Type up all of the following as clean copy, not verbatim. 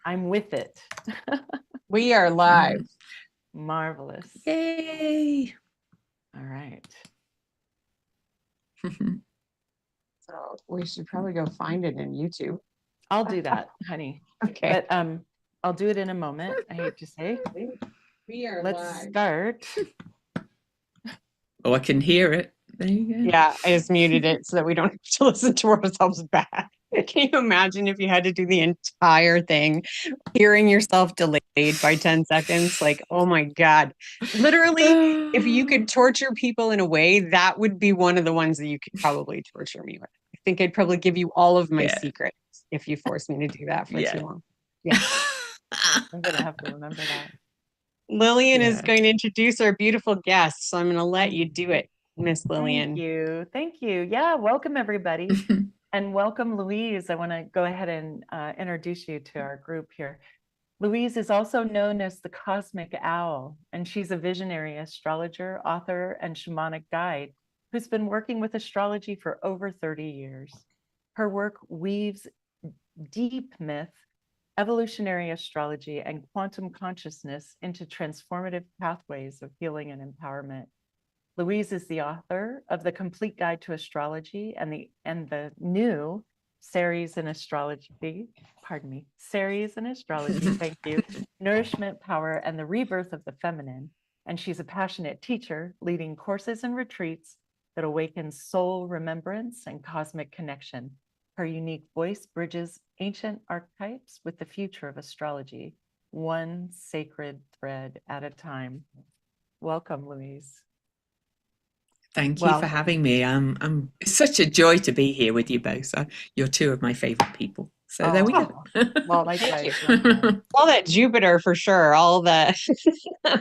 I'm with it. We are live. Marvelous. Yay. All right. So we should probably go find it in YouTube. I'll do that, honey. Okay. But I'll do it in a moment. I hate to say. We are Let's live. start. Oh, I can hear it. There you go. Yeah, I just muted it so that we don't have to listen to ourselves back. Can you imagine if you had to do the entire thing, hearing yourself delayed by 10 seconds? Like, oh my God. Literally, if you could torture people in a way, that would be one of the ones that you could probably torture me with. I think I'd probably give you all of my secrets if you forced me to do that for too long. Yeah. I'm going to have to remember that. Lillian is going to introduce our beautiful guest, so I'm going to let you do it, Miss Lillian. Thank you. Thank you. Yeah, welcome everybody. And welcome, Louise. I want to go ahead and introduce you to our group here. Louise is also known as the Cosmic Owl, and she's a visionary astrologer, author, and shamanic guide who's been working with astrology for over 30 years. Her work weaves deep myth, evolutionary astrology, and quantum consciousness into transformative pathways of healing and empowerment. Louise is the author of The Complete Guide to Astrology and the new Ceres in Astrology, Ceres in Astrology, thank you, Nourishment, Power, and the Rebirth of the Feminine. And she's a passionate teacher leading courses and retreats that awaken soul remembrance and cosmic connection. Her unique voice bridges ancient archetypes with the future of astrology, one sacred thread at a time. Welcome, Louise. Thank you for having me. It's such a joy to be here with you both. You're two of my favorite people. So there we go. Well, thank you. All that Jupiter for sure. All the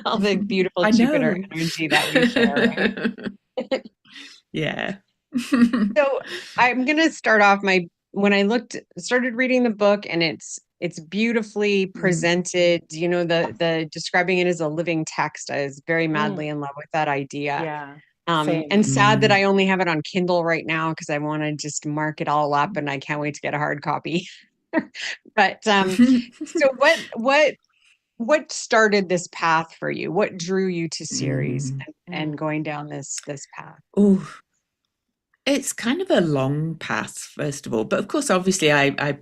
all the beautiful Jupiter energy that we share. Right? Yeah. So I'm gonna start off when I started reading the book, and it's beautifully presented. You know, the describing it as a living text. I was very madly in love with that idea. Yeah. And sad that I only have it on Kindle right now because I want to just mark it all up, and I can't wait to get a hard copy. But so what started this path for you? What drew you to Ceres and going down this path? Oh, it's kind of a long path, first of all. But of course, obviously, I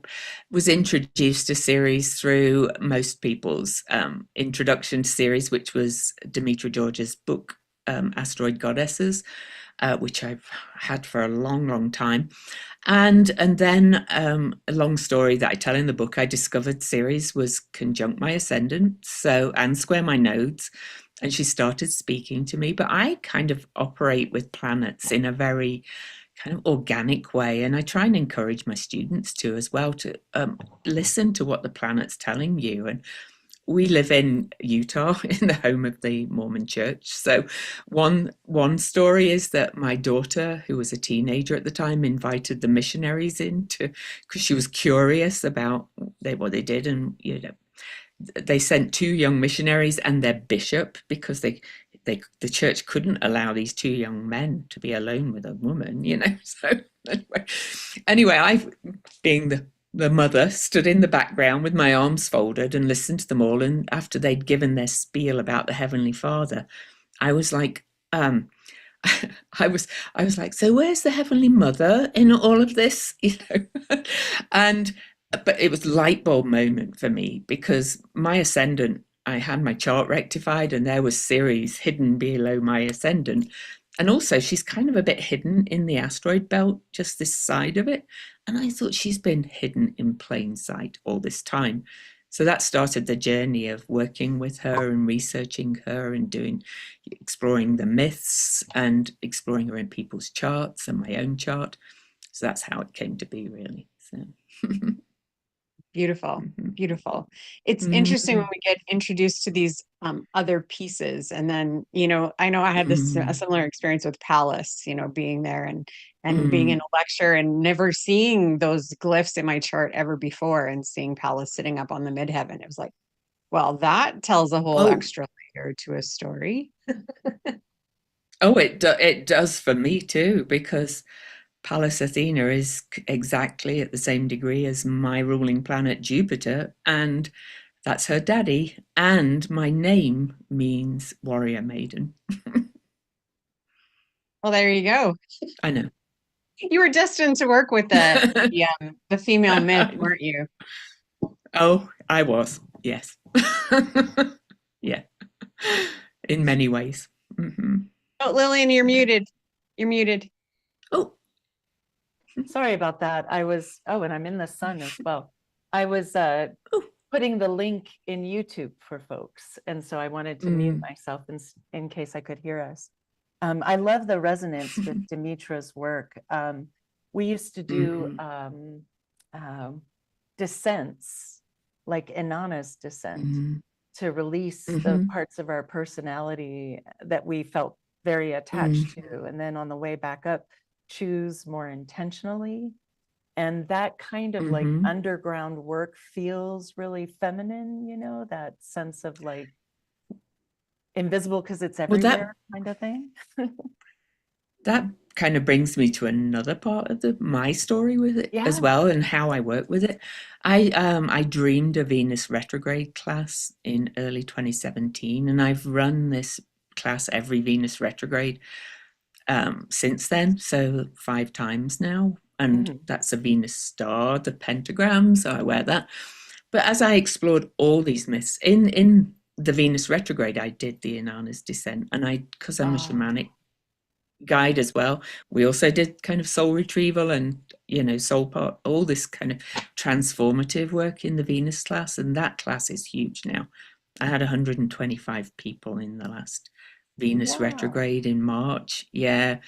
was introduced to Ceres through most people's introduction to Ceres, which was Demetra George's book, Asteroid Goddesses, which I've had for a long, long time. And then a long story that I tell in the book, I discovered Ceres was conjunct my ascendant, and square my nodes. And she started speaking to me, but I kind of operate with planets in a very kind of organic way. And I try and encourage my students to as well, to listen to what the planet's telling you. And we live in Utah, in the home of the Mormon Church. So one story is that my daughter, who was a teenager at the time, invited the missionaries in because she was curious about what they did. And, you know, they sent two young missionaries and their bishop because the church couldn't allow these two young men to be alone with a woman, you know. So anyway, I, being the mother, stood in the background with my arms folded and listened to them all. And after they'd given their spiel about the Heavenly Father, I was like, I was like, so where's the Heavenly Mother in all of this, you know? But it was a light bulb moment for me, because my ascendant, I had my chart rectified and there was Ceres hidden below my ascendant. And also she's kind of a bit hidden in the asteroid belt, just this side of it. And I thought she's been hidden in plain sight all this time. So that started the journey of working with her and researching her and exploring the myths and exploring her in people's charts and my own chart. So that's how it came to be, really. So. Beautiful, beautiful. It's interesting when we get introduced to these other pieces, and then, you know I had a similar experience with Pallas, you know, being there and being in a lecture and never seeing those glyphs in my chart ever before, and seeing Pallas sitting up on the midheaven. It was like, well, that tells a whole extra layer to a story. Oh, it does for me too, because Pallas Athena is exactly at the same degree as my ruling planet Jupiter, and that's her daddy. And my name means warrior maiden. Well, there you go. I know. You were destined to work with the female myth, weren't you? Oh, I was. Yes. Yeah. In many ways. Mm-hmm. Oh, Lillian, you're muted. You're muted. Oh, Sorry about that. And I'm in the sun as well. I was putting the link in YouTube for folks. And so I wanted to mute myself in case I could hear us. I love the resonance with Demetra's work. We used to do descents, like Inanna's descent, to release the parts of our personality that we felt very attached to. And then on the way back up, choose more intentionally. And that kind of like underground work feels really feminine, you know, that sense of like invisible because it's everywhere kind of thing. That kind of brings me to another part of my story with it as well, and how I work with it. I dreamed a Venus retrograde class in early 2017, and I've run this class every Venus retrograde since then, so 5 times now, and that's a Venus star, the pentagram, so I wear that. But as I explored all these myths in the Venus retrograde, I did the Inanna's descent, and because I'm a shamanic guide as well, we also did kind of soul retrieval and, you know, soul part, all this kind of transformative work in the Venus class, and that class is huge now. I had 125 people in the last Venus retrograde in March. Yeah.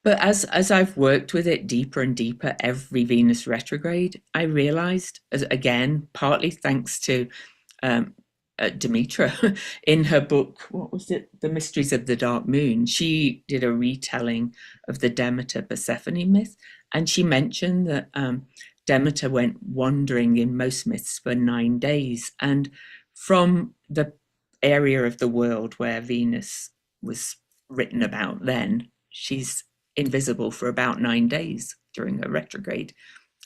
But as I've worked with it deeper and deeper every Venus retrograde, I realized, again, partly thanks to Demetra, in her book, what was it? The Mysteries of the Dark Moon. She did a retelling of the Demeter Persephone myth, and she mentioned that Demeter went wandering in most myths for 9 days. And from the area of the world where Venus was written about then, she's invisible for about 9 days during her retrograde.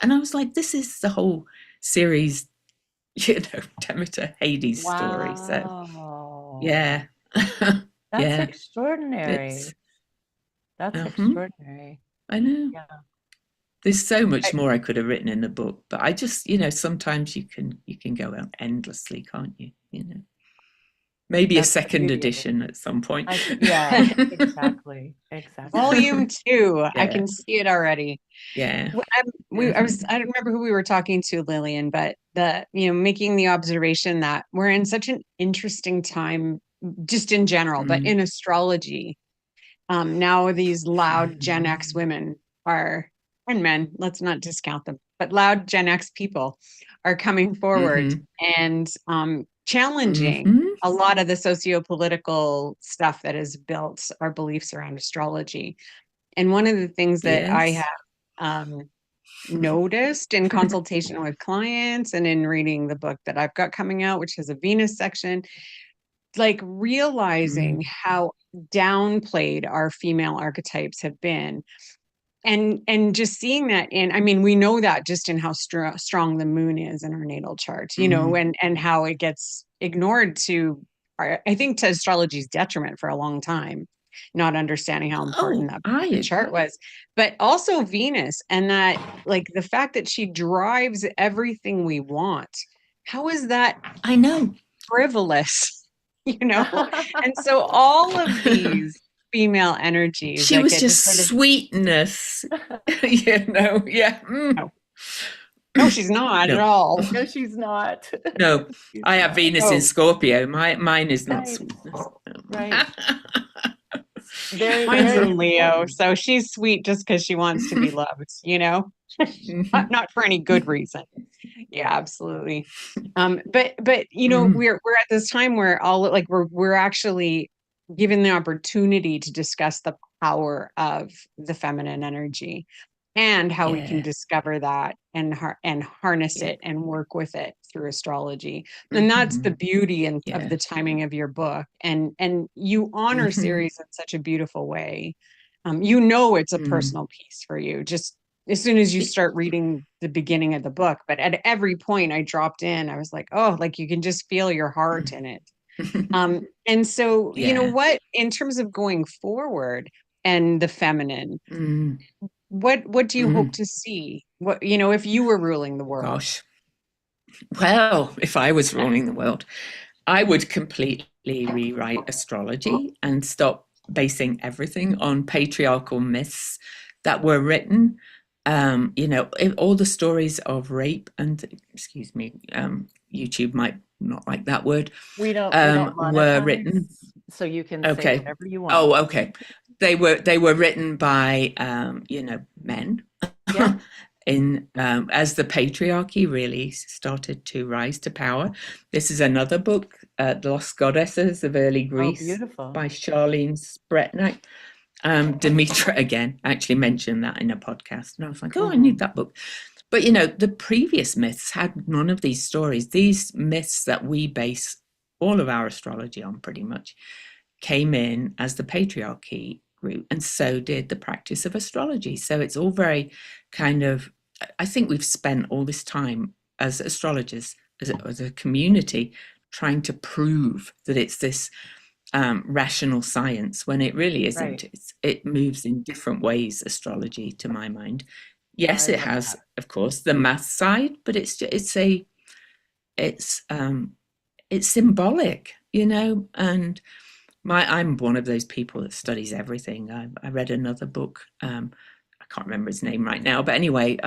And I was like, this is the whole Ceres, you know, Demeter Hades story. So yeah. That's extraordinary. That's extraordinary. I know. Yeah. There's so much more I could have written in the book, but I just, you know, sometimes you can go on endlessly, can't you? You know. Maybe that's a second edition at some point. Exactly. Volume 2. I can see it already. Yeah. I don't remember who we were talking to, Lillian, but making the observation that we're in such an interesting time, just in general, but in astrology. Now these loud Gen X women and men, let's not discount them, but loud Gen X people are coming forward and challenging a lot of the socio-political stuff that has built our beliefs around astrology. And one of the things that I have noticed in consultation with clients and in reading the book that I've got coming out, which has a Venus section, like realizing how downplayed our female archetypes have been. And just seeing that we know that just in how strong the moon is in our natal chart, you know, and how it gets ignored I think to astrology's detriment for a long time, not understanding how important that chart was, but also Venus, and that like the fact that she drives everything we want. How is that? I know. Frivolous, you know? And so all of these female energies. She was just sweetness, you know. Yeah. No, she's not at all. No, she's not. No, I have Venus in Scorpio. Mine is not sweetness. Right. Mine's in Leo, so she's sweet just because she wants to be loved, you know, not for any good reason. Yeah, absolutely. But you know, we're at this time where we're actually given the opportunity to discuss the power of the feminine energy and how we can discover that and harness it and work with it through astrology. And that's the beauty of the timing of your book. And you honor Ceres in such a beautiful way. You know, it's a personal piece for you, just as soon as you start reading the beginning of the book. But at every point I dropped in, I was like, oh, like you can just feel your heart in it. And so, you know Yeah. what, in terms of going forward and the feminine, Mm. what do you hope Mm. to see? What, you know, if you were ruling the world? Gosh. Well, if I was ruling the world, I would completely rewrite astrology and stop basing everything on patriarchal myths that were written. You know, all the stories of rape and, excuse me, YouTube might not like that word, We don't were monetize, written. so you can say Okay. whatever you want. Oh, okay. They were written by you know, men Yeah. in as the patriarchy really started to rise to power. This is another book, The Lost Goddesses of Early Oh, Greece beautiful. by Charlene Spretnak. Demetra again actually mentioned that in a podcast, and I was like, oh, I need that book. But you know, the previous myths had none of these stories. These myths that we base all of our astrology on pretty much came in as the patriarchy grew, and so did the practice of astrology. So it's all very kind of, I think we've spent all this time as astrologers, as a community, trying to prove that it's this rational science when it really isn't. Right. It moves in different ways, astrology, to my mind. Yes, I it love has, that. of course, the math side, but it's it's symbolic, you know. And I'm one of those people that studies everything. I read another book. I can't remember his name right now, but anyway,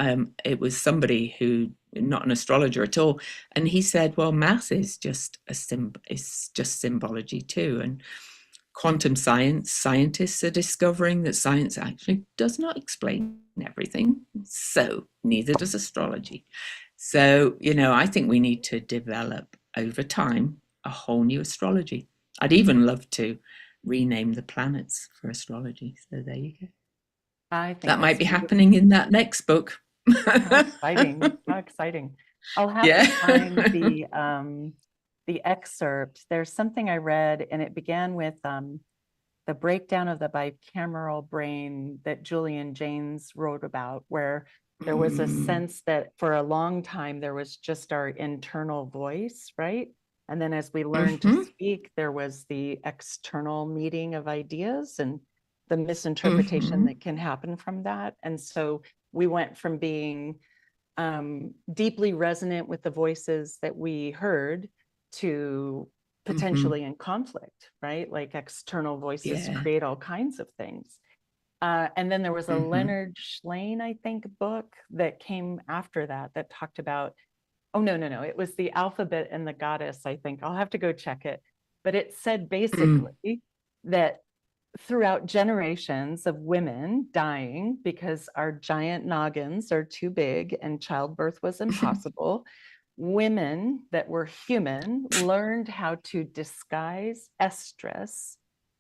it was somebody who, not an astrologer at all, and he said, "Well, math is just it's just symbology too." And quantum scientists are discovering that science actually does not explain everything. So neither does astrology. So, you know, I think we need to develop over time a whole new astrology. I'd even love to rename the planets for astrology. So there you go. I think That might that's be beautiful. happening in that next book. How exciting. How exciting. I'll have to Yeah. find the excerpt. There's something I read, and it began with the breakdown of the bicameral brain that Julian Jaynes wrote about, where there was a sense that for a long time there was just our internal voice, right? And then as we learned to speak, there was the external meeting of ideas and the misinterpretation that can happen from that. And so we went from being deeply resonant with the voices that we heard to potentially in conflict, right? Like external voices Yeah. create all kinds of things. And then there was a Leonard Shlain, I think, book that came after that that talked about, oh, no, it was The Alphabet and the Goddess, I think. I'll have to go check it. But it said basically that throughout generations of women dying because our giant noggins are too big and childbirth was impossible, women that were human learned how to disguise estrus.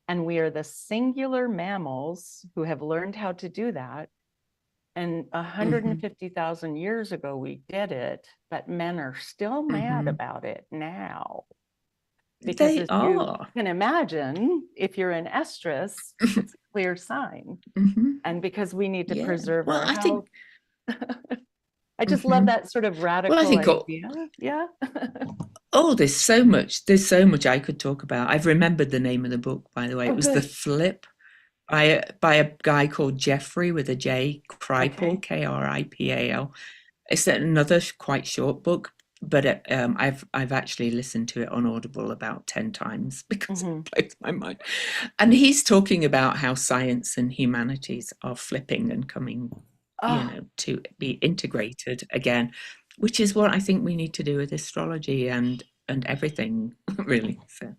And we are the singular mammals who have learned how to do that. And 150,000 years ago, we did it, but men are still mad about it now. Because They as you are. can imagine, if you're in estrus, it's a clear sign. And because we need to Yeah. preserve Well, our I think. health, I just love that sort of Well, I radical think. idea. Yeah. Oh, there's so much. There's so much I could talk about. I've remembered the name of the book, by the way. Oh, It was The good. Flip by a guy called Jeffrey with a J, Kripal, Okay. Kripal. It's another quite short book, but I've actually listened to it on Audible about 10 times because it blows my mind. And he's talking about how science and humanities are flipping and coming, you know, to be integrated again, which is what I think we need to do with astrology and everything, really. So.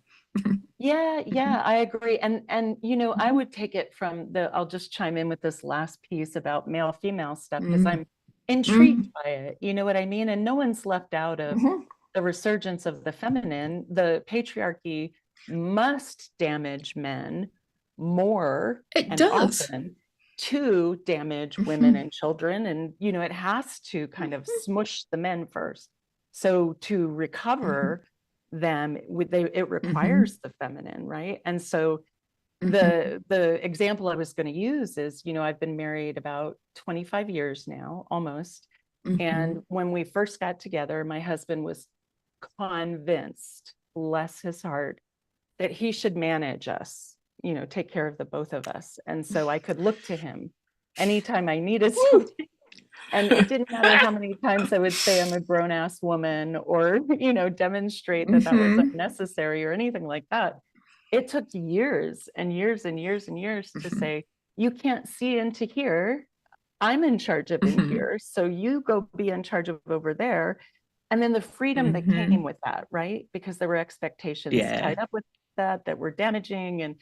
Yeah, I agree. And you know, I would take it from I'll just chime in with this last piece about male female stuff because I'm intrigued by it. You know what I mean? And no one's left out of the resurgence of the feminine. The patriarchy must damage men more It and does. often to damage women and children. And you know, it has to kind of smush the men first. So to recover them, it requires the feminine, right? And so the example I was going to use is, I've been married about 25 years now, almost. And when we first got together, my husband was convinced, bless his heart, that he should manage us, take care of the both of us. And so I could look to him anytime I needed something. And it didn't matter how many times I would say I'm a grown ass woman, or, demonstrate that that was unnecessary or anything like that. It took years and years and years and years to say, you can't see into here. I'm in charge of in here. So you go be in charge of over there. And then the freedom that came with that, right? Because there were expectations tied up with that were damaging. And,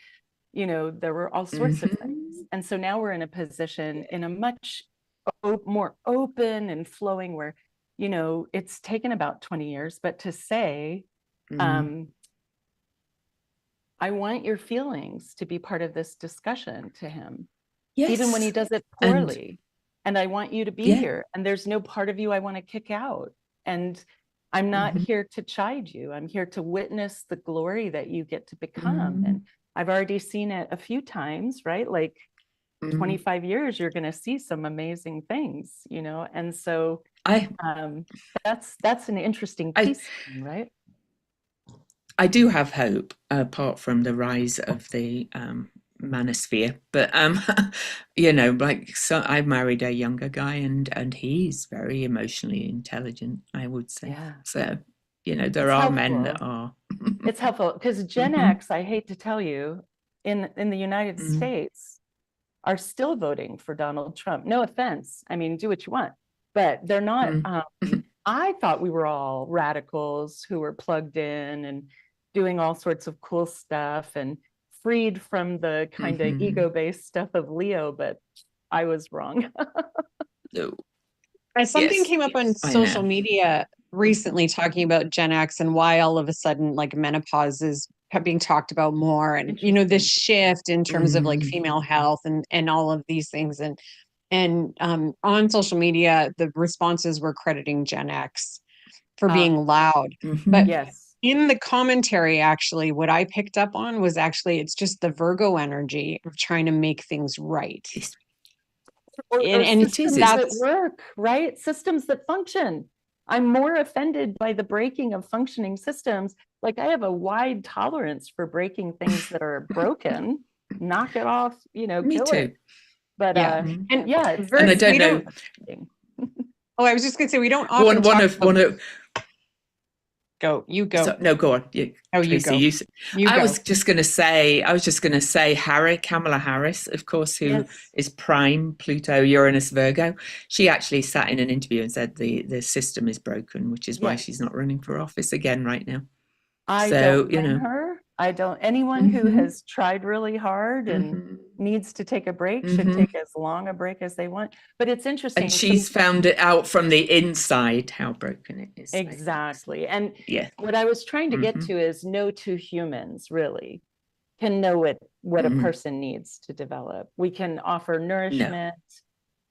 there were all sorts of things. And so now we're in a position in a much more open and flowing where, it's taken about 20 years, but to say, I want your feelings to be part of this discussion to him, even when he does it poorly. And I want you to be here. And there's no part of you I want to kick out. And I'm not here to chide you. I'm here to witness the glory that you get to become. And I've already seen it a few times, right? Like 25 years, you're going to see some amazing things, And so that's an interesting piece, right? I do have hope, apart from the rise of the manosphere, but so I married a younger guy, and he's very emotionally intelligent, I would say. So there are men that are. It's helpful because Gen X, I hate to tell you, in the United States, are still voting for Donald Trump. No offense, I mean, do what you want, but they're not. I thought we were all radicals who were plugged in and doing all sorts of cool stuff and freed from the kind of ego-based stuff of Leo, but I was wrong. Something came up on social media recently talking about Gen X and why all of a sudden like menopause is being talked about more, and this shift in terms of like female health and all of these things, and on social media the responses were crediting Gen X for being loud, but in the commentary, actually, what I picked up on was it's just the Virgo energy of trying to make things right. And systems that work, right? Systems that function. I'm more offended by the breaking of functioning systems. Like I have a wide tolerance for breaking things that are broken. Knock it off, Me kill too. it. But and I don't know. Oh, I was just gonna say we don't often one of Go, you go. No, go on. You Tracy, you I go. was just going to say, Kamala Harris, of course, who is prime Pluto, Uranus, Virgo. She actually sat in an interview and said the system is broken, which is why she's not running for office again right now. I don't blame her. I don't. Anyone who has tried really hard and needs to take a break should take as long a break as they want. But it's interesting. And she's found it out from the inside how broken it is. Exactly. And what I was trying to get to is no two humans really can know what a person needs to develop. We can offer nourishment.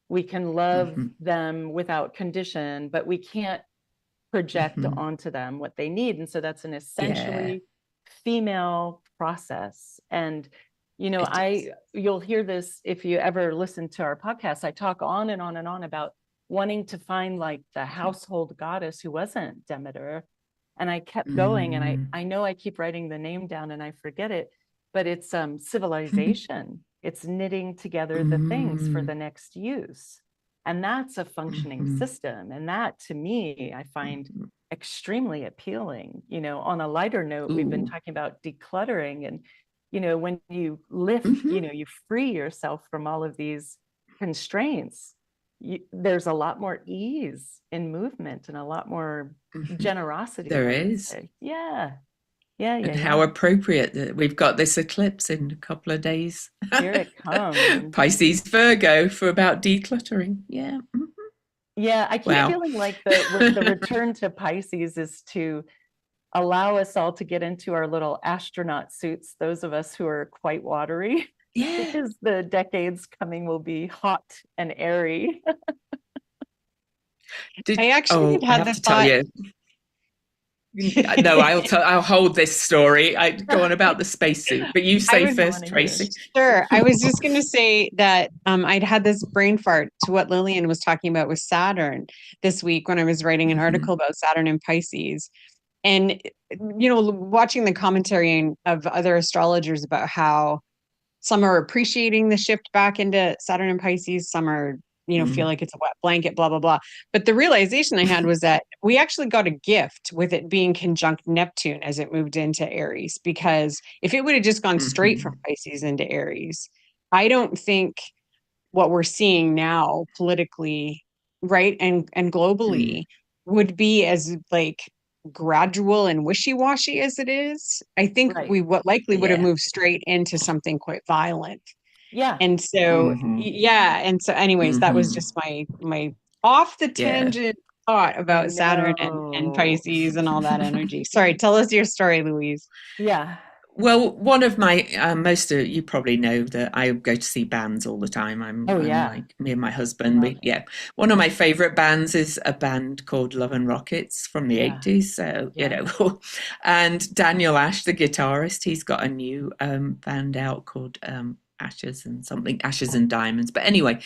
We can love them without condition, but we can't project onto them what they need. And so that's an essentially female process. And you'll hear this if you ever listen to our podcast. I talk on and on and on about wanting to find like the household goddess who wasn't Demeter. And I kept going, and I know I keep writing the name down and I forget it, but it's civilization. It's knitting together the things for the next use. And that's a functioning system. And that, to me, I find extremely appealing. On a lighter note, we've been talking about decluttering. And, when you lift, you free yourself from all of these constraints. There's a lot more ease in movement and a lot more generosity. There is. Yeah. And how appropriate that we've got this eclipse in a couple of days. Here it comes. Pisces Virgo for about decluttering. Yeah. Yeah, I keep feeling like the return to Pisces is to allow us all to get into our little astronaut suits, those of us who are quite watery. Yeah. Because the decades coming will be hot and airy. I actually had the thought. No, I'll hold this story. I go on about the spacesuit, but you say first, Tracy. Sure. I was just going to say that I'd had this brain fart to what Lillian was talking about with Saturn this week when I was writing an article about Saturn and Pisces. And, watching the commentary of other astrologers about how some are appreciating the shift back into Saturn and Pisces, some are, feel like it's a wet blanket, blah, blah, blah. But the realization I had was that we actually got a gift with it being conjunct Neptune as it moved into Aries, because if it would have just gone straight from Pisces into Aries, I don't think what we're seeing now politically, right, and globally would be as like gradual and wishy-washy as it is. I think we likely would have moved straight into something quite violent. Yeah. And so and so anyways, that was just my off the tangent thought about Saturn and Pisces and all that energy. Sorry, tell us your story, Louise. Yeah. Well, one of my most of you probably know that I go to see bands all the time. I'm like me and my husband. One of my favorite bands is a band called Love and Rockets from the 80s. So and Daniel Ash, the guitarist, he's got a new band out called Ashes and Diamonds. But anyway,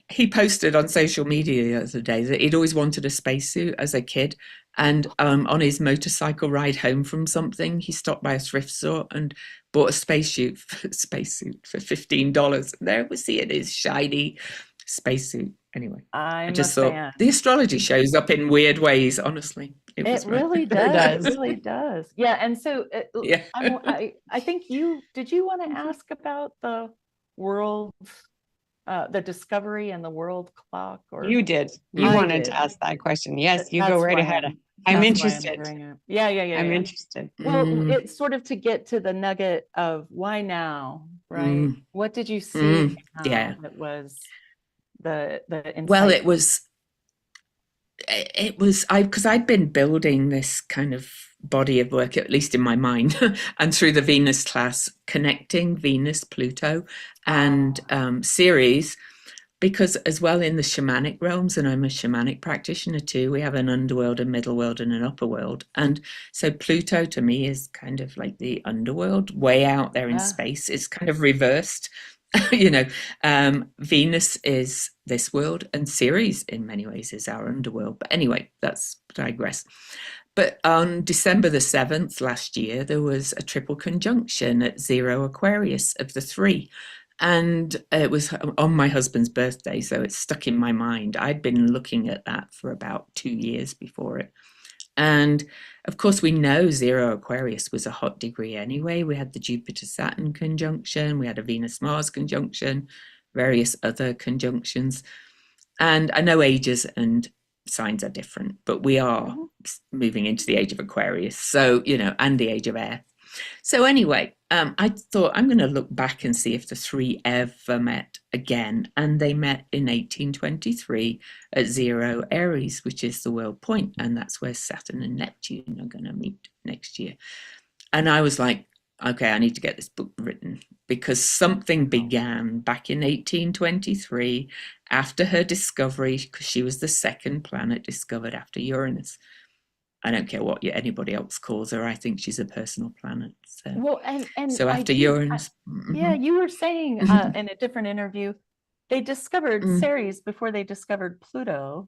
he posted on social media the other day that he'd always wanted a spacesuit as a kid. And on his motorcycle ride home from something, he stopped by a thrift store and bought a spacesuit for $15. And there was he in his shiny spacesuit. Anyway, I just thought the astrology shows up in weird ways, honestly. It really does. It really does. Yeah. And so I think did you want to ask about the world, the discovery and the world clock? Or you did. You wanted to ask that question. Yes, you go right ahead. I'm interested. Yeah. I'm interested. Well, it's sort of to get to the nugget of why now, right? What did you see? That was the insight? Well, it was because I'd been building this kind of body of work, at least in my mind, and through the Venus class, connecting Venus, Pluto, and Ceres, because as well in the shamanic realms, and I'm a shamanic practitioner too, we have an underworld, a middle world, and an upper world. And so Pluto to me is kind of like the underworld, way out there in space. It's kind of reversed. Venus is this world, and Ceres in many ways is our underworld. But anyway, that's digress. But on December the 7th last year, there was a triple conjunction at 0 Aquarius of the 3. And it was on my husband's birthday, so it stuck in my mind. I'd been looking at that for about 2 years before it. And of course, we know 0 Aquarius was a hot degree anyway. We had the Jupiter-Saturn conjunction, we had a Venus-Mars conjunction, various other conjunctions. And I know ages and signs are different, but we are moving into the age of Aquarius, so, and the age of air. So anyway, I thought I'm going to look back and see if the 3 ever met again. And they met in 1823 at 0 Aries, which is the world point. And that's where Saturn and Neptune are going to meet next year. And I was like, okay, I need to get this book written, because something began back in 1823 after her discovery, because she was the second planet discovered after Uranus. I don't care what anybody else calls her. I think she's a personal planet. So, so after Uranus. You were saying in a different interview, they discovered Ceres before they discovered Pluto.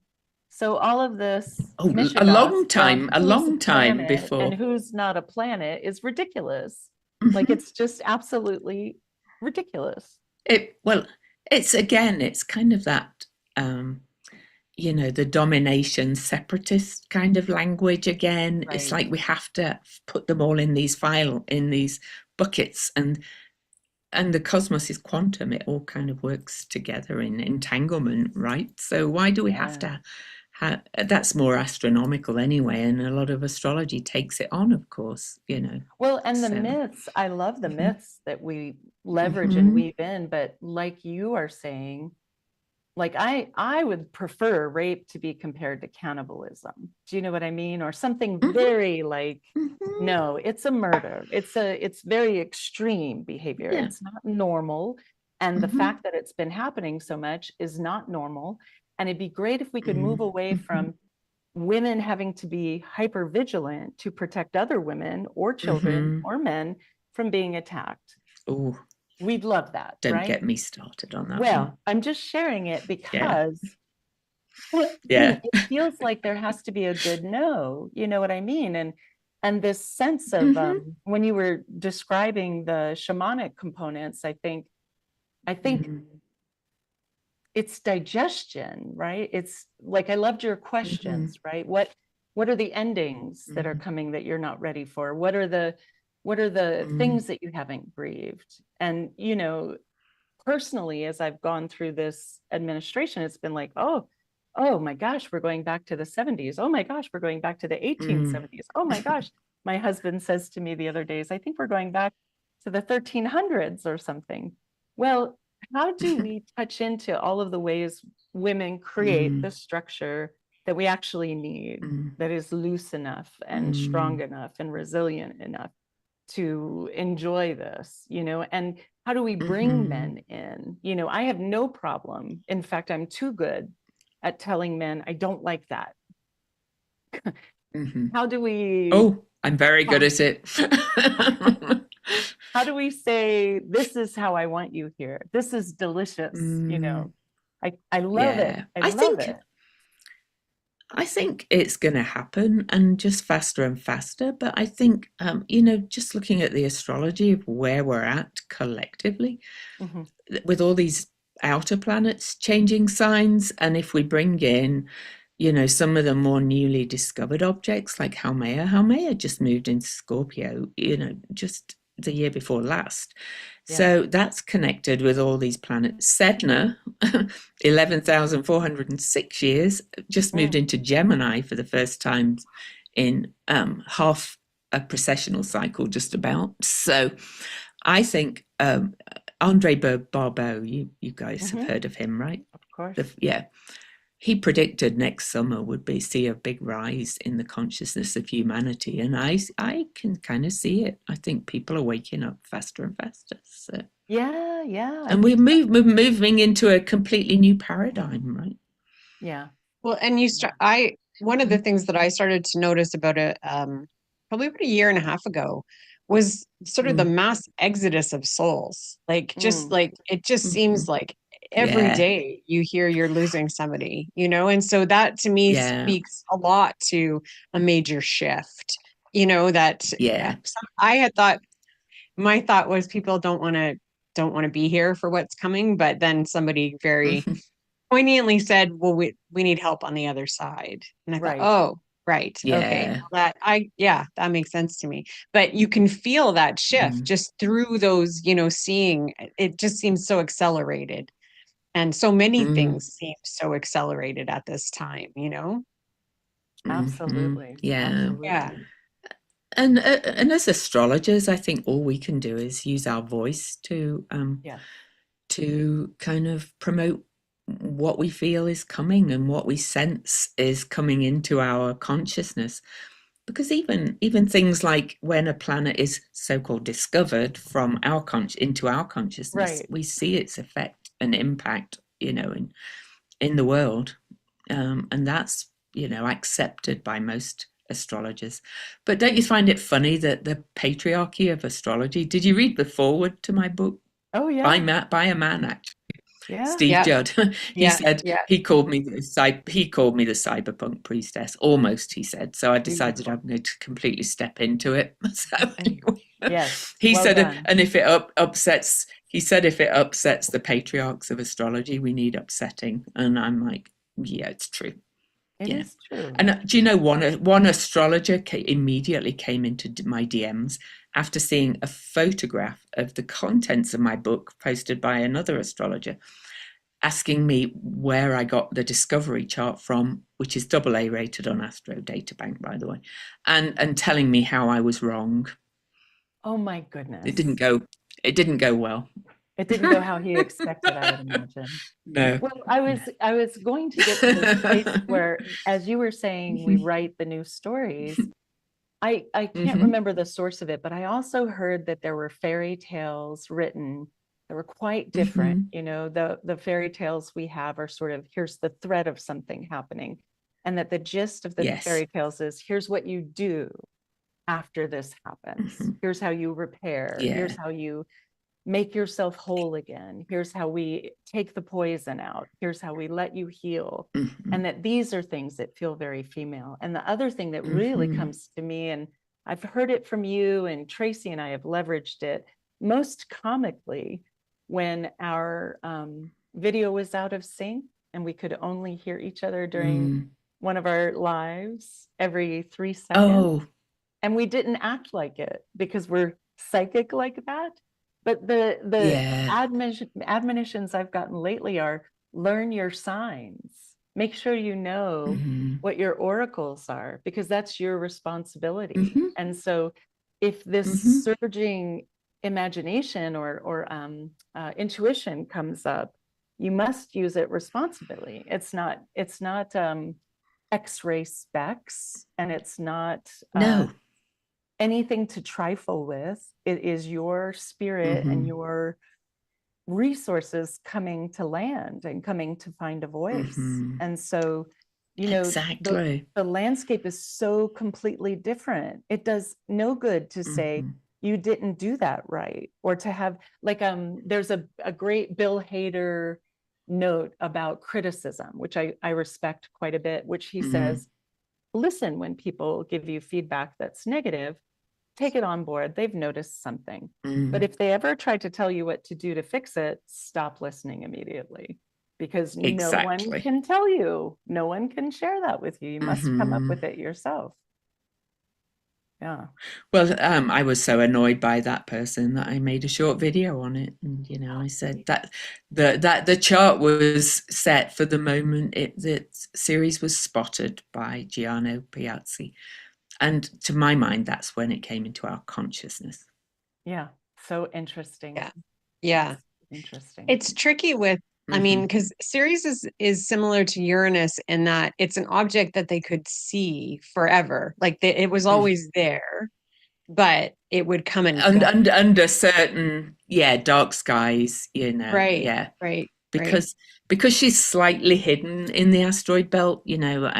So all of this, a long time before, and who's not a planet is ridiculous. Like, it's just absolutely ridiculous. It's kind of that. The domination separatist kind of language again. Right. It's like we have to put them all in these buckets, and the cosmos is quantum. It all kind of works together in entanglement, right? So why do we have to that's more astronomical anyway, and a lot of astrology takes it on, of course, Well, and the myths, I love the myths that we leverage and weave in, but like you are saying, like I would prefer rape to be compared to cannibalism. Do you know what I mean? Or something very like, no, it's a murder. It's very extreme behavior. Yeah. It's not normal. And the fact that it's been happening so much is not normal. And it'd be great if we could move away from women having to be hyper vigilant to protect other women or children or men from being attacked. Oh, We'd love that, don't right? get me started on that Well, one. I'm just sharing it Yeah. because Yeah. it feels like there has to be a good no, you know what I mean? And this sense of when you were describing the shamanic components, I think it's digestion, right? It's like, I loved your questions, right? What are the endings that are coming that you're not ready for? What are the things that you haven't grieved? And, you know, personally, as I've gone through this administration, it's been like, oh my gosh, we're going back to the 70s. Oh my gosh, we're going back to the 1870s. Oh my gosh. My husband says to me the other days, I think we're going back to the 1300s or something. Well, how do we touch into all of the ways women create the structure that we actually need, that is loose enough and strong enough and resilient enough to enjoy this, you know? And how do we bring men in? You know, I have no problem. In fact, I'm too good at telling men, I don't like that. How do we? Oh, I'm very good at it. How do we say, this is how I want you here? This is delicious, you know? I love it. I love it. I think it's going to happen, and just faster and faster. But I think, you know, just looking at the astrology of where we're at collectively, with all these outer planets changing signs, and if we bring in, you know, some of the more newly discovered objects like Haumea just moved into Scorpio, you know, just the year before last. Yeah. So that's connected with all these planets. Sedna, 11,406 years, just moved into Gemini for the first time in half a precessional cycle, just about. So I think Andre Barbeau, you guys have heard of him, right? Of course. Yeah. He predicted next summer would see a big rise in the consciousness of humanity, and I can kind of see it. I think people are waking up faster and faster. So yeah, and we're moving into a completely new paradigm, right? Yeah. Well, and one of the things that I started to notice about it, probably about a year and a half ago, was sort of the mass exodus of souls. Like, just like, it just seems like every day you hear you're losing somebody, you know? And so that to me speaks a lot to a major shift, you know, that I had thought, my thought was people don't want to be here for what's coming. But then somebody very poignantly said, well, we need help on the other side. And I thought, oh, right. Okay. That makes sense to me. But you can feel that shift just through those, you know, seeing it just seems so accelerated. And so many things seem so accelerated at this time, you know? Absolutely. Yeah. Absolutely. Yeah. And as astrologers, I think all we can do is use our voice to kind of promote what we feel is coming and what we sense is coming into our consciousness. Because even things like when a planet is so-called discovered from our into our consciousness, we see its effect and impact, you know, in the world, and that's, you know, accepted by most astrologers. But don't you find it funny that the patriarchy of astrology? Did you read the foreword to my book? Oh yeah, by a man, actually. Yeah. Steve Judd. He said he called me the cyberpunk priestess. Almost, he said. So I decided I'm going to completely step into it. So anyway, he said, and if it upsets, he said, if it upsets the patriarchs of astrology, we need upsetting. And I'm like, yeah, it's true. It is true. And do you know, one astrologer immediately came into my DMs after seeing a photograph of the contents of my book posted by another astrologer, asking me where I got the discovery chart from, which is AA rated on Astro Databank, by the way, and telling me how I was wrong. Oh my goodness. It didn't go well. It didn't go how he expected, I would imagine. No. Well, I was going to get to this place where, as you were saying, we write the new stories. I can't remember the source of it, but I also heard that there were fairy tales written that were quite different. You know, the fairy tales we have are sort of, here's the thread of something happening. and that the gist of the Yes. fairy tales is, here's what you do after this happens. Here's how you repair. Yeah. Here's how you make yourself whole again. Here's how we take the poison out. Here's how we let you heal. And that these are things that feel very female. And the other thing that really comes to me, and I've heard it from you, and Tracy and I have leveraged it most comically when our video was out of sync and we could only hear each other during one of our lives every 3 seconds. Oh. And we didn't act like it because we're psychic like that. But the admonitions I've gotten lately are, learn your signs. Make sure you know what your oracles are, because that's your responsibility. And so if this surging imagination or intuition comes up, you must use it responsibly. It's not X-ray specs, and it's not anything to trifle with. It is your spirit and your resources coming to land and coming to find a voice. And so, you know, exactly. the landscape is so completely different. It does no good to say you didn't do that right, or to have like there's a great Bill Hader note about criticism, which I respect quite a bit, which he says, listen, when people give you feedback that's negative, take it on board. They've noticed something. But if they ever try to tell you what to do to fix it, stop listening immediately, because no one can tell you. No one can share that with you. You must come up with it yourself. Yeah. Well, I was so annoyed by that person that I made a short video on it, and you know, I said that the chart was set for the moment that Ceres was spotted by Giano Piazzi, and to my mind, that's when it came into our consciousness. Yeah, so interesting. Yeah. Interesting. It's tricky with, I mean, because Ceres is similar to Uranus in that it's an object that they could see forever. Like it was always there, but it would come and go. Under certain, dark skies, you know. Right. Because she's slightly hidden in the asteroid belt, you know.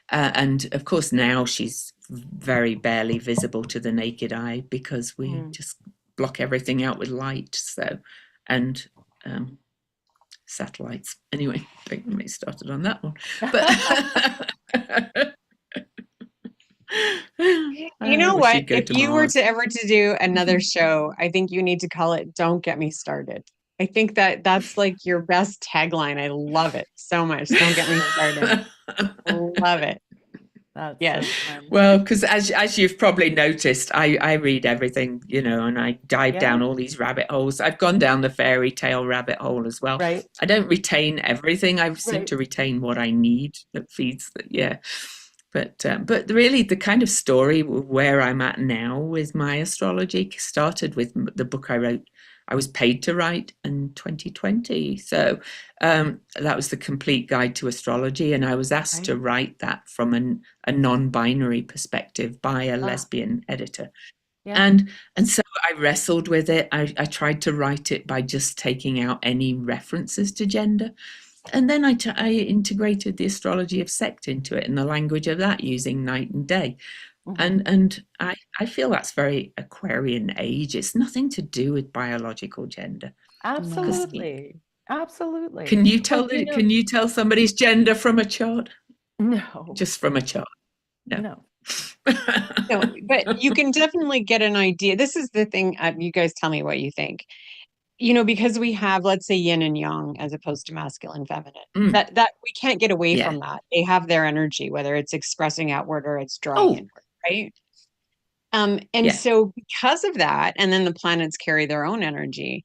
And of course now she's very barely visible to the naked eye because we just block everything out with light. So, and satellites. Anyway, don't get me started on that one. But you know what? If you were to ever to do another show, I think you need to call it "Don't Get Me Started." I think that's like your best tagline. I love it so much. Don't get me started. Love it. Yes. So well, because as you've probably noticed, I read everything, you know, and I dive down all these rabbit holes. I've gone down the fairy tale rabbit hole as well. Right. I don't retain everything. I seem to retain what I need that feeds that. But really, the kind of story where I'm at now with my astrology started with the book I wrote. I was paid to write in 2020. So that was the complete guide to astrology. And I was asked to write that from a non-binary perspective by a lesbian editor. And so I wrestled with it. I tried to write it by just taking out any references to gender. And then I integrated the astrology of sect into it and the language of that using night and day. And I feel that's very Aquarian age. It's nothing to do with biological gender. Absolutely. Absolutely. Can you tell somebody's gender from a chart? No. Just from a chart? No. No, but you can definitely get an idea. This is the thing. You guys tell me what you think. You know, because we have, let's say, yin and yang as opposed to masculine, feminine. That we can't get away from that. They have their energy, whether it's expressing outward or it's drawing inward, right? So because of that, and then the planets carry their own energy,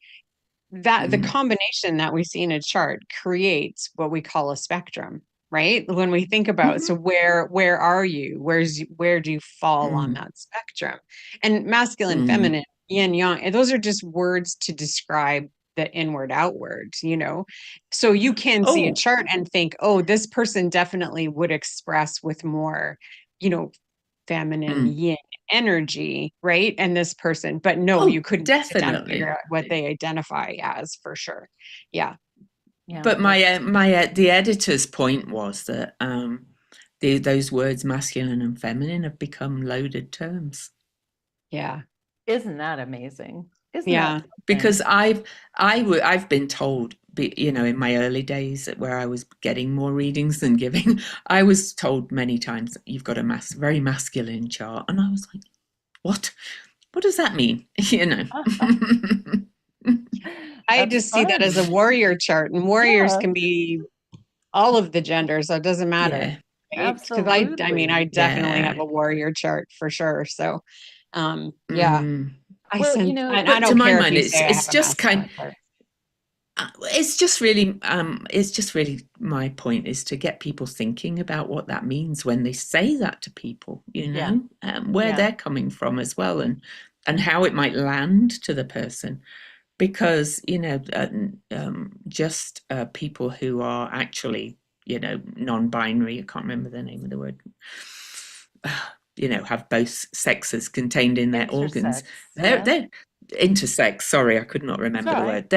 that the combination that we see in a chart creates what we call a spectrum, right? When we think about, so where are you? Where do you fall on that spectrum? And masculine, feminine, yin, yang, those are just words to describe the inward outward, you know? So you can see a chart and think, oh, this person definitely would express with more, you know, feminine yin energy, right? And this person, but no, you couldn't definitely figure out what they identify as for sure. Yeah. But the editor's point was that those words masculine and feminine have become loaded terms. Yeah. Isn't that amazing? Isn't Yeah. that Because I've been told, in my early days where I was getting more readings than giving, I was told many times that you've got a very masculine chart, and I was like, what does that mean? I That's just see that as a fun. warrior chart, and warriors Yeah, can be all of the genders, so it doesn't matter. Yeah, Because I mean, I absolutely. definitely have yeah. a warrior chart for sure. So, yeah, Mm. I Well, sense, and I But to don't my care if mind, you say I have it's a just masculine chart. it's just really my point is to get people thinking about what that means when they say that to people, Yeah. where Yeah. they're coming from as well, and how it might land to the person, because just people who are actually non-binary, I can't remember the name of the word, have both sexes contained in their organs. Intersex. Yeah. They're intersex. Sorry, I could not That's remember all the right. word.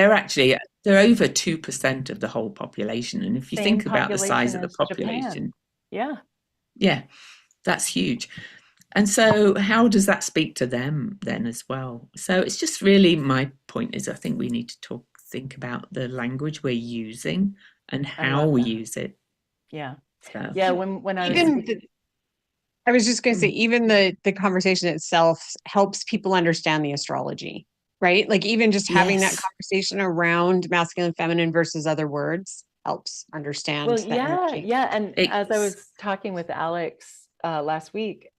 They're over 2% of the whole population, and if you Same think about the size population of the as Japan. population, Yeah. yeah, that's huge. And so how does that speak to them then as well? So it's just really, my point is, I think we need to think about the language we're using and I how love we that. use it. Yeah. So Yeah. When I was Even speaking, I was just going to say, even the conversation itself helps people understand the astrology, right? Like even just having that yes. conversation around masculine, feminine versus other words helps understand well, the yeah, energy. yeah. And as I It's was talking with Alex last week,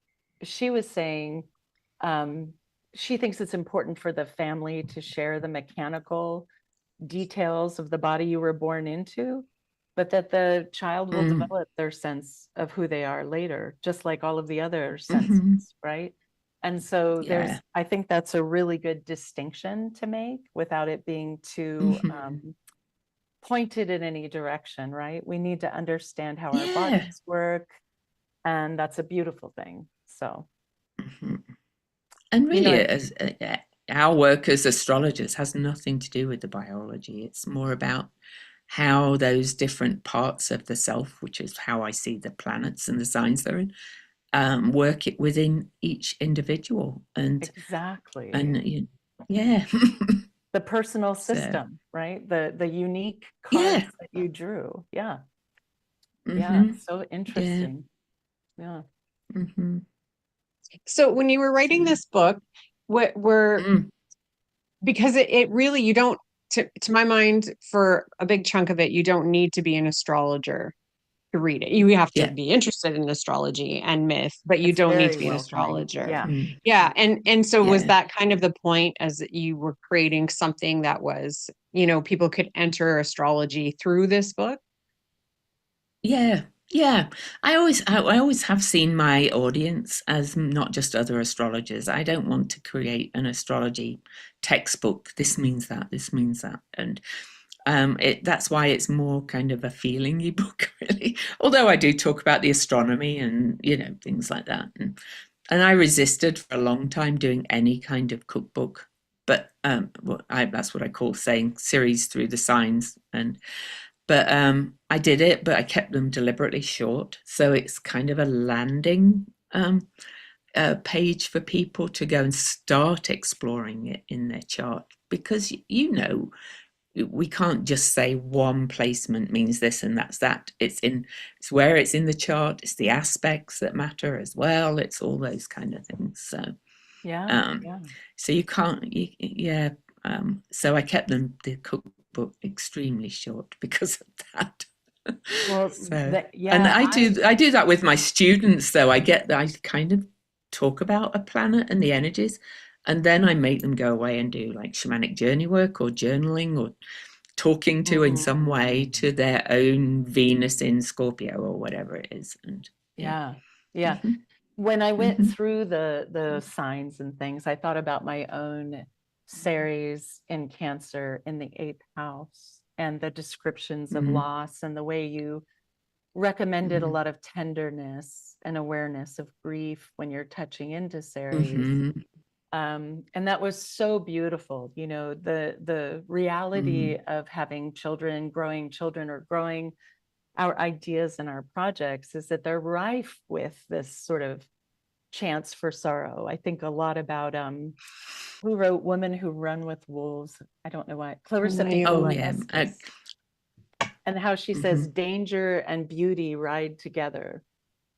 she was saying um, she thinks it's important for the family to share the mechanical details of the body you were born into, but that the child will develop their sense of who they are later, just like all of the other senses, right? And so yeah. I think that's a really good distinction to make without it being too pointed in any direction, right? We need to understand how our Yeah. bodies work, and that's a beautiful thing. So, And really, I, as our work as astrologers has nothing to do with the biology. It's more about how those different parts of the self, which is how I see the planets and the signs they're in, work it within each individual. exactly. And yeah. The personal So system, right? The unique yeah. cards that you drew. Yeah. Yeah. Mm-hmm. So Yeah. interesting. Yeah. Mm-hmm. So when you were writing this book, what were, Mm. because it really, you don't, to my mind, for a big chunk of it, you don't need to be an astrologer to read it. You have to Yeah. be interested in astrology and myth, but you It's don't need very to be an welcoming. astrologer. Yeah. Mm. Yeah. And so was Yeah. that kind of the point, as you were creating something that was, people could enter astrology through this book? Yeah, yeah. I always have seen my audience as not just other astrologers. I don't want to create an astrology textbook. This means that. This means that, and that's why it's more kind of a feelingy book, really. Although I do talk about the astronomy and things like that, and I resisted for a long time doing any kind of cookbook. But that's what I call saying series through the signs, but I did it, but I kept them deliberately short. So it's kind of a landing page for people to go and start exploring it in their chart. Because, we can't just say one placement means this and that's that. It's where it's in the chart. It's the aspects that matter as well. It's all those kind of things. So, Yeah. um, Yeah. so you can't, yeah. So I kept the cookbook extremely short because of that. Well, So, and yeah, I do that with my students, though. I kind of talk about a planet and the energies, and then I make them go away and do like shamanic journey work or journaling or talking to in some way to their own Venus in Scorpio or whatever it is. And yeah. yeah. Yeah. Mm-hmm. When I went Mm-hmm. through the signs and things, I thought about my own Ceres in Cancer in the 8th house and the descriptions of Mm-hmm. loss and the way you recommended a Mm-hmm. lot of tenderness and awareness of grief when you're touching into Ceres. Mm-hmm. And that was so beautiful. The reality of having children, growing our ideas and our projects is that they're rife with this sort of chance for sorrow. I think a lot about who wrote Women Who Run with Wolves. I don't know why. Clarissa Oh, Pinkola yeah. Estes. And how she says danger and beauty ride together,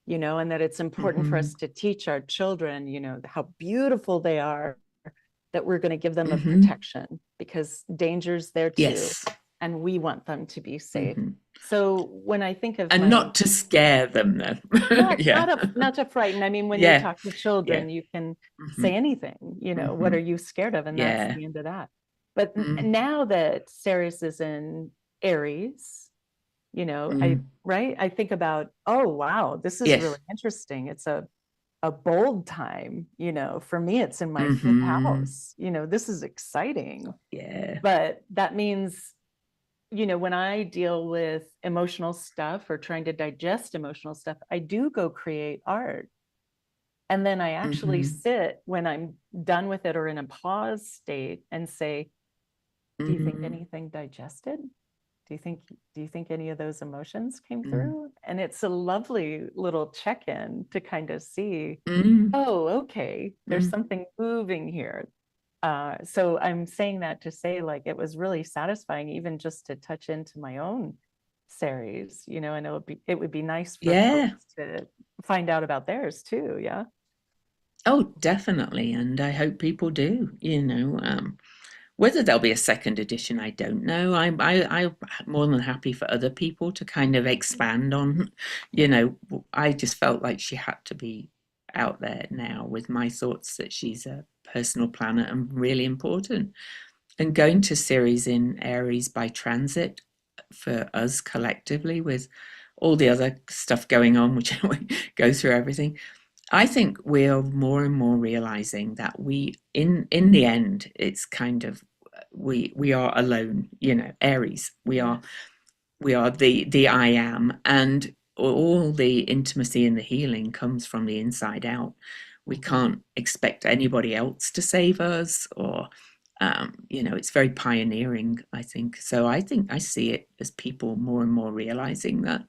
you know, and that it's important for us to teach our children, you know, how beautiful they are, that we're going to give them a protection because danger's there too. Yes. And we want them to be safe. So when I think of and not to scare them, though. not to frighten. I mean, when you talk to children, you can say anything, you know, what are you scared of? And that's the end of that. But now that Ceres is in Aries, you know, I think about, oh, wow, this is really interesting. It's a bold time, you know, for me, it's in my fifth house, you know, this is exciting. But that means, you know, when I deal with emotional stuff or trying to digest emotional stuff, I do go create art. And then I actually sit when I'm done with it or in a pause state and say, do you think anything digested? Do you think any of those emotions came through? And it's a lovely little check-in to kind of see, oh, okay, there's something moving here. So I'm saying that to say, like, it was really satisfying, even just to touch into my own Ceres, you know, and it would be nice for folks to find out about theirs too. Yeah. Oh, definitely. And I hope people do, you know, whether there'll be a second edition, I don't know. I'm more than happy for other people to kind of expand on, you know, I just felt like she had to be out there now with my thoughts that she's a personal planet and really important. And going to Ceres in Aries by transit for us collectively with all the other stuff going on, which go through everything. I think we're more and more realizing that we, in the end, it's kind of we are alone. You know, Aries. We are the I am, and all the intimacy and the healing comes from the inside out. We can't expect anybody else to save us, or you know, it's very pioneering, I think. So I think I see it as people more and more realizing that.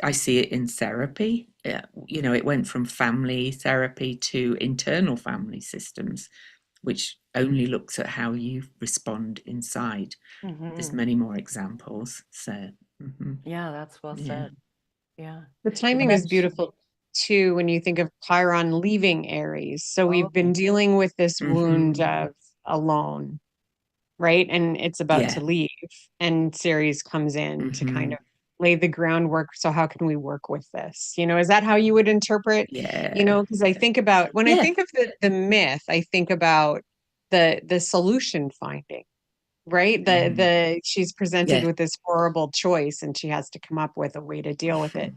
I see it in therapy. You know, it went from family therapy to internal family systems, which only looks at how you respond inside. There's many more examples. So yeah, that's well said. Yeah. The timing is beautiful too when you think of Chiron leaving Aries. So we've been dealing with this wound of alone, right? And it's about to leave. And Ceres comes in to kind of lay the groundwork. So how can we work with this? You know, is that how you would interpret? You know, because I think about when I think of the myth, I think about the solution finding, right? She's presented with this horrible choice and she has to come up with a way to deal with it.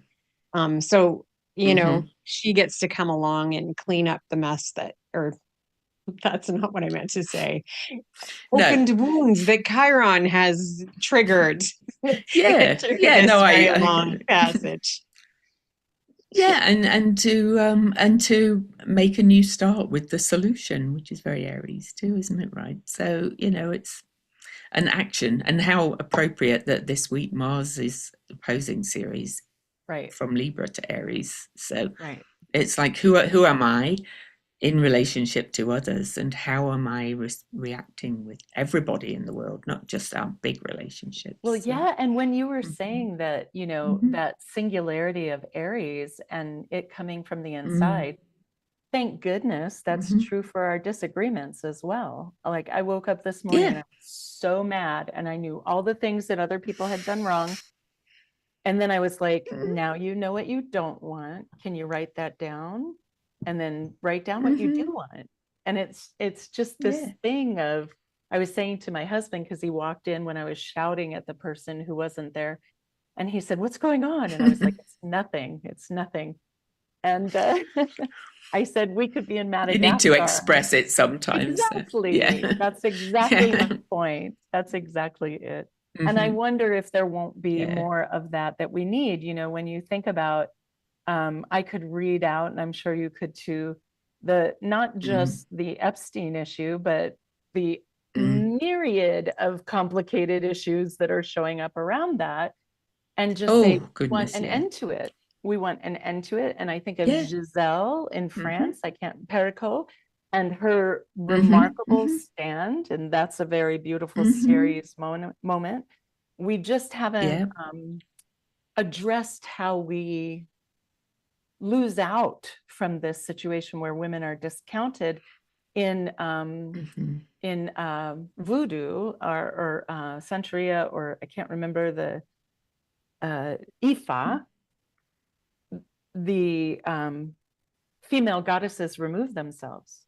So, you know, she gets to come along and clean up the mess or that's not what I meant to say. Opened wounds that Chiron has triggered. I long passage. and to make a new start with the solution, which is very Aries too, isn't it? Right. So, you know, it's an action, and how appropriate that this week Mars is opposing Ceres from Libra to Aries. So it's like, who am I in relationship to others, and how am I reacting with everybody in the world, not just our big relationships? Well, yeah. And when you were saying that, you know, that singularity of Aries and it coming from the inside, thank goodness that's true for our disagreements as well. Like, I woke up this morning and I was so mad and I knew all the things that other people had done wrong. And then I was like, now you know what you don't want. Can you write that down? And then write down what you do want. And it's just this thing of, I was saying to my husband, because he walked in when I was shouting at the person who wasn't there. And he said, what's going on? And I was like, it's nothing. It's nothing. And I said, we could be in Madagascar. You need to express it sometimes. Exactly. So. That's exactly my point. That's exactly it. And I wonder if there won't be more of that we need. You know, when you think about, I could read out, and I'm sure you could too, not just the Epstein issue, but the myriad of complicated issues that are showing up around that. and just say, Oh, we want goodness, an yeah. end to it. We want an end to it. And I think of Yeah. Giselle in France, I can't, Perico, and her Mhm, remarkable mhm, stand. And that's a very beautiful mhm. series moment. We just haven't Yeah. addressed how we lose out from this situation where women are discounted in Mhm, voodoo or Santeria, or I can't remember the Ifa. The female goddesses remove themselves.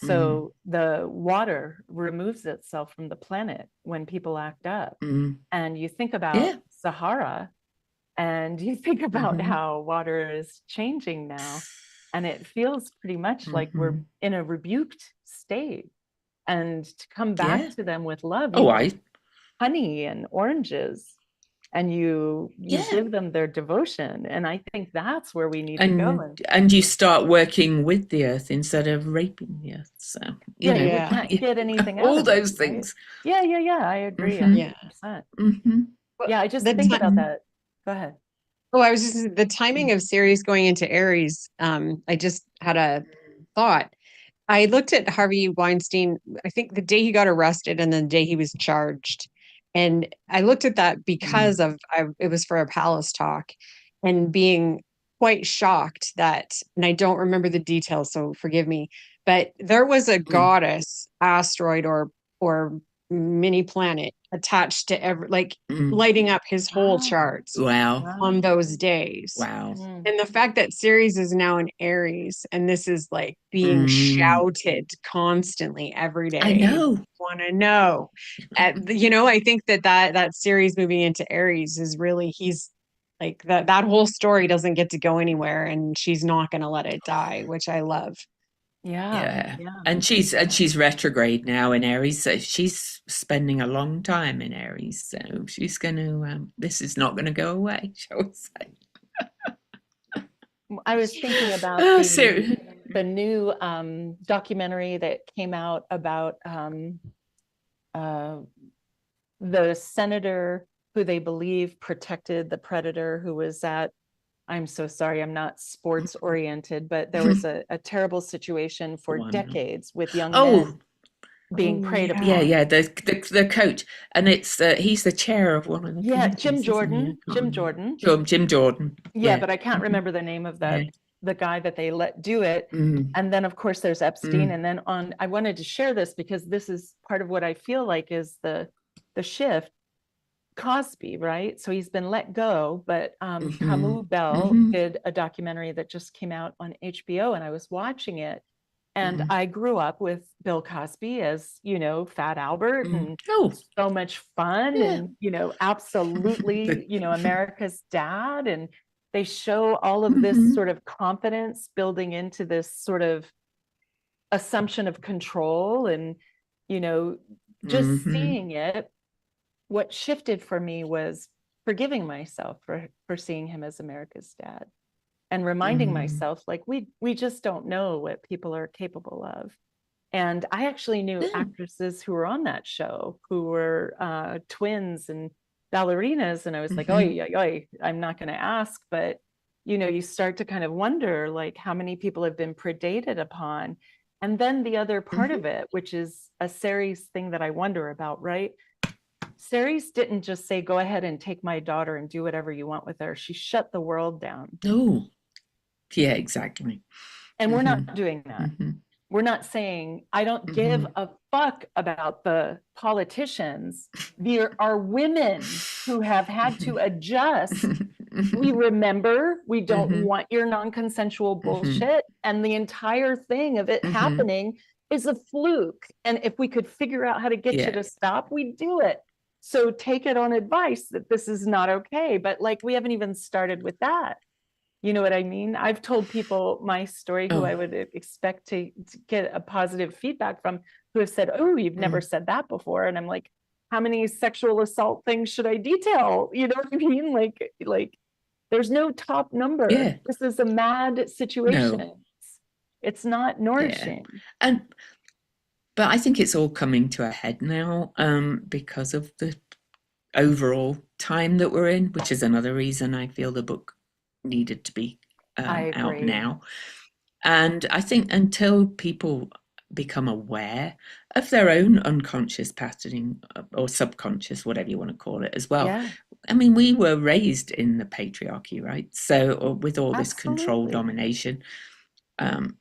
mm, So the water removes itself from the planet when people act up. mm. And you think about Yeah. Sahara, and you think about Mhm, how water is changing now. And it feels pretty much like we're mhm. in a rebuked state. And to come back Yeah. to them with love, you Oh, give honey and oranges, and you yeah. give them their devotion. And I think that's where we need to go. And you start working with the earth instead of raping the earth. So, you Yeah, know, we Yeah. can't get anything out all of it, those right? things. Yeah, I agree Mhm, 100%. mhm, Well, Yeah, I just the think time. about that. Go ahead. Oh, I was just the timing of Ceres going into Aries. I just had a thought. I looked at Harvey Weinstein, I think the day he got arrested and then the day he was charged. And I looked at that mm, because it was for a palace talk, and being quite shocked that, and I don't remember the details, so forgive me, but there was a mm, goddess asteroid or mini planet attached to mm. lighting up his whole Wow. charts Wow. Wow. on those days. Wow. Mm. And the fact that Ceres is now in Aries, and this is like being Mm. shouted constantly every I day. know. Want to know? I think that Ceres moving into Aries is really, he's like that whole story doesn't get to go anywhere, and she's not going to let it die, which I love. Yeah. Yeah. Yeah. And she's retrograde now in Aries, so she's spending a long time in Aries. So she's going to. This is not going to go away, shall we say? I was thinking about Oh, so. the new documentary that came out about uh, the senator who they believe protected the predator who was at, I'm so sorry, I'm not sports oriented, but there was a terrible situation The for one. decades with young Oh, men being Oh preyed yeah, upon. yeah. yeah. The coach, and he's the chair of one of the Yeah, Jim committees, isn't he? I Jordan, can't remember. Jordan. Jim Jordan. Yeah, Yeah. but I can't Mhm. remember the name of Yeah. the guy that they let do it. Mm, And then of course there's Epstein. mm, And then I wanted to share this because this is part of what I feel like is the shift. Cosby, right? So he's been let go, but mhm, Camus Bell mhm, did a documentary that just came out on HBO, and I was watching it. And mm, I grew up with Bill Cosby as, Fat Albert, mm. and Oh, so much fun, yeah. and, absolutely, The, America's dad. And they show all of this mhm, sort of confidence building into this sort of assumption of control. And, you know, just mhm, seeing it, what shifted for me was forgiving myself for seeing him as America's dad, and reminding mm. myself, like, we just don't know what people are capable of. And I actually knew No. actresses who were on that show who were twins and ballerinas, and I was like, oh Mhm, yeah, I'm not going to ask, but you start to kind of wonder, like, how many people have been predated upon. And then the other part mhm. of it, which is a Ceres thing that I wonder about, right? Ceres didn't just say, go ahead and take my daughter and do whatever you want with her. She shut the world down. Oh, yeah, exactly. And we're Mhm, not doing that. mhm, We're not saying, I don't give mhm. a fuck about the politicians. There are women who have had to adjust. We remember, we don't Mhm, want your non-consensual mhm, bullshit. And the entire thing of it mhm. happening is a fluke. And if we could figure out how to get you Yeah. to stop, we'd do it. So take it on advice that this is not okay. But like, we haven't even started with that. You know what I mean? I've told people my story who I Oh. would expect to get a positive feedback from, who have said, oh, you've never Mm. said that before. And I'm like, how many sexual assault things should I detail? You know what I mean? Like there's no top number. Yeah. This is a mad No. situation. It's not Yeah. nourishing. And but I think it's all coming to a head now, because of the overall time that we're in, which is another reason I feel the book needed to be I out agree. now. And I think until people become aware of their own unconscious patterning or subconscious, whatever you want to call it as well. Yeah, I mean, we were raised in the patriarchy, right? So with all this control, absolutely. domination.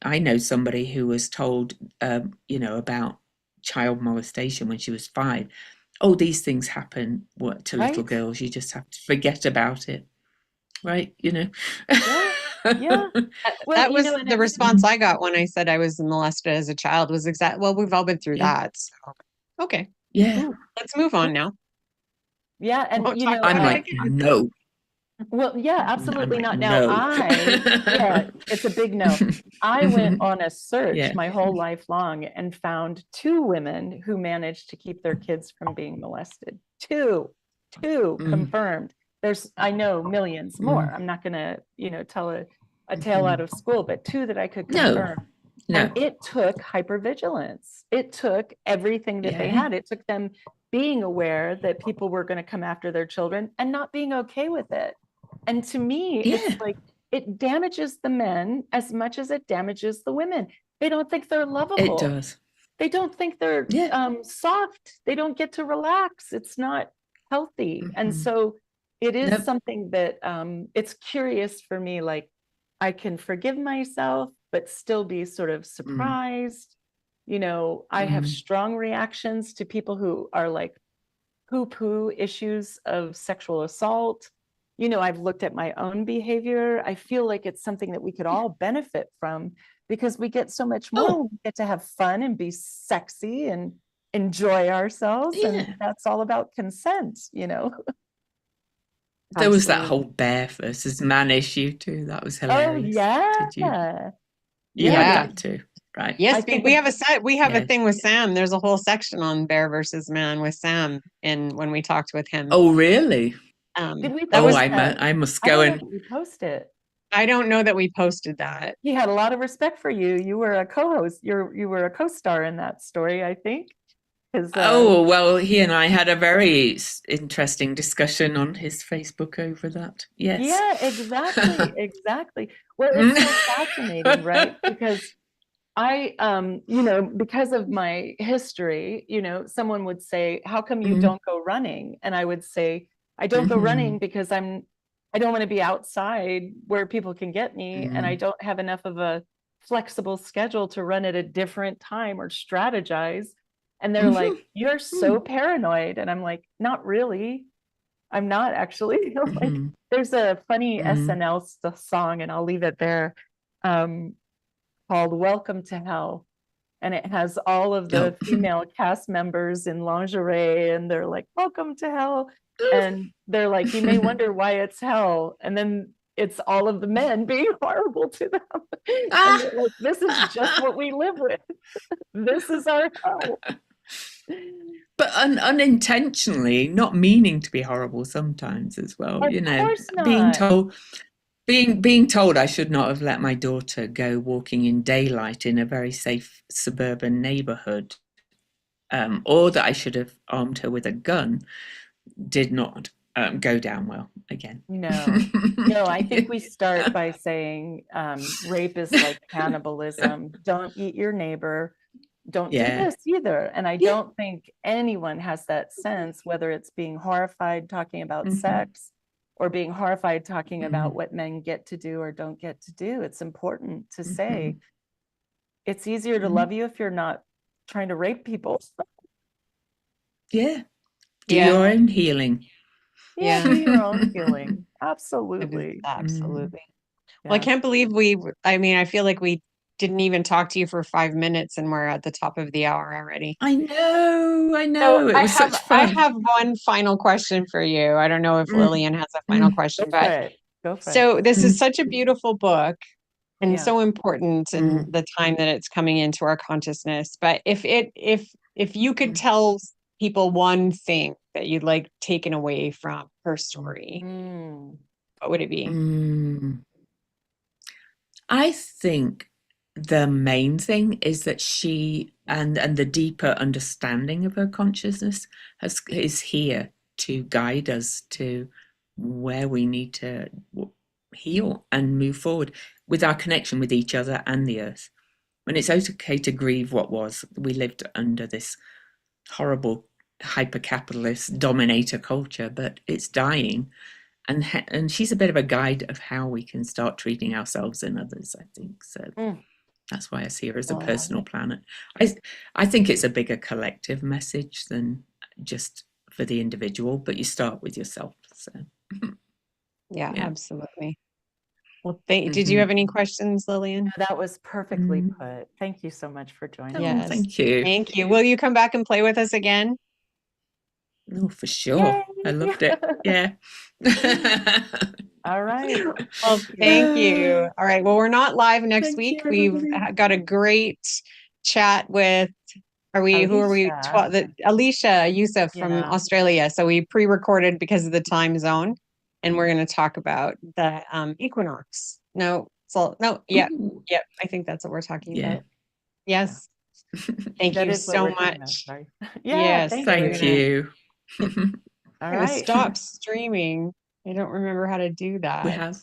I know somebody who was told, about child molestation when she was 5. Oh, these things happen to little Right. girls. You just have to forget about it, right? Yeah, yeah. Well, That was and the it's response I got when I said I was molested as a child was well, we've all been through Yeah. that. So, okay, Yeah. let's move on now. yeah, and Won't talk I'm about it like, again. no. well, yeah, I'm absolutely like, not. Now, no. it's a big no. I went on a search Yeah. my whole life long and found 2 women who managed to keep their kids from being molested. Two confirmed. I know millions more. I'm not gonna, tell a tale out of school, but 2 that I could No. confirm. No. And it took hypervigilance. It took everything that they Yeah. had. It took them being aware that people were going to come after their children and not being okay with it. And to me, Yeah. it's like it damages the men as much as it damages the women. They don't think they're lovable. It does. They don't think they're Yeah. soft. They don't get to relax. It's not healthy. And so it is Nope. something that it's curious for me. Like I can forgive myself, but still be sort of surprised. I have strong reactions to people who are like poo-poo issues of sexual assault. I've looked at my own behavior. I feel like it's something that we could all benefit from because we get so much more. Oh. We get to have fun and be sexy and enjoy ourselves. Yeah. And that's all about consent, There was that Absolutely. whole bear versus man issue too. That was Oh, hilarious. yeah. Did you heard Yeah. that too? Right. Yes, think we have a Yes. thing with Sam. There's a whole section on bear versus man with Sam, and when we talked with him. Oh, really? Did we that Oh, was I must I go don't know and that we post it. I don't know that we posted that. He had a lot of respect for you. You were a co-host. You were a co-star in that story, I think. Oh, well, he and I had a very interesting discussion on his Facebook over that. Yes. Yeah, exactly. Exactly. Well, it's so fascinating, right? Because I, because of my history, someone would say, how come you don't go running? And I would say, I don't go running because I don't want to be outside where people can get me. And I don't have enough of a flexible schedule to run at a different time or strategize. And they're like, you're so paranoid. And I'm like, not really. I'm not actually. Like, there's a funny SNL song, and I'll leave it there, called Welcome to Hell. And it has all of the female cast members in lingerie, and they're like, welcome to hell. And they're like, you may wonder why it's hell. And then it's all of the men being horrible to them. And they're like, this is just what we live with. This is our hell. But unintentionally, not meaning to be horrible sometimes as well. Of course not. Being told I should not have let my daughter go walking in daylight in a very safe suburban neighborhood, or that I should have armed her with a gun, did not go down well again. No, I think we start by saying rape is like cannibalism. Don't eat your neighbor. Don't do this either. And I don't think anyone has that sense, whether it's being horrified talking about sex or being horrified talking about what men get to do or don't get to do. It's important to say it's easier to love you if you're not trying to rape people. Do your own healing. Do your own healing. Absolutely. Absolutely. Well, I can't believe I feel like we didn't even talk to you for 5 minutes and we're at the top of the hour already. I know. So It was such fun. I have one final question for you. I don't know if Lillian has a final question, but Go for so it. this is such a beautiful book and so important in Mm. the time that it's coming into our consciousness. But if you could tell people one thing that you'd like taken away from her story, what would it be? I think the main thing is that she and the deeper understanding of her consciousness is here to guide us to where we need to heal and move forward with our connection with each other and the earth. And it's okay to grieve what was. We lived under this horrible hyper-capitalist dominator culture, but it's dying. And she's a bit of a guide of how we can start treating ourselves and others, I think. So that's why I see her as a personal planet. I think it's a bigger collective message than just for the individual, but you start with yourself. So yeah. Absolutely. Well, did you have any questions, Lillian? That was perfectly put. Thank you so much for joining Yes. us. Thank you. Thank you. Will you come back and play with us again? Oh, for sure. Yay! I loved it. Yeah. All right. Well, thank you. All right. Well, we're not live next Thank week. you, We've everybody. got a great chat with, who are we? Alicia. Alicia Youssef from Yeah. Australia. So we pre-recorded because of the time zone, and we're going to talk about the equinox. No. I think that's what we're talking about. Yes. Thank you so much. Yeah. Yes. Thank you. All I'm going to right. stop streaming. I don't remember how to do that. We have.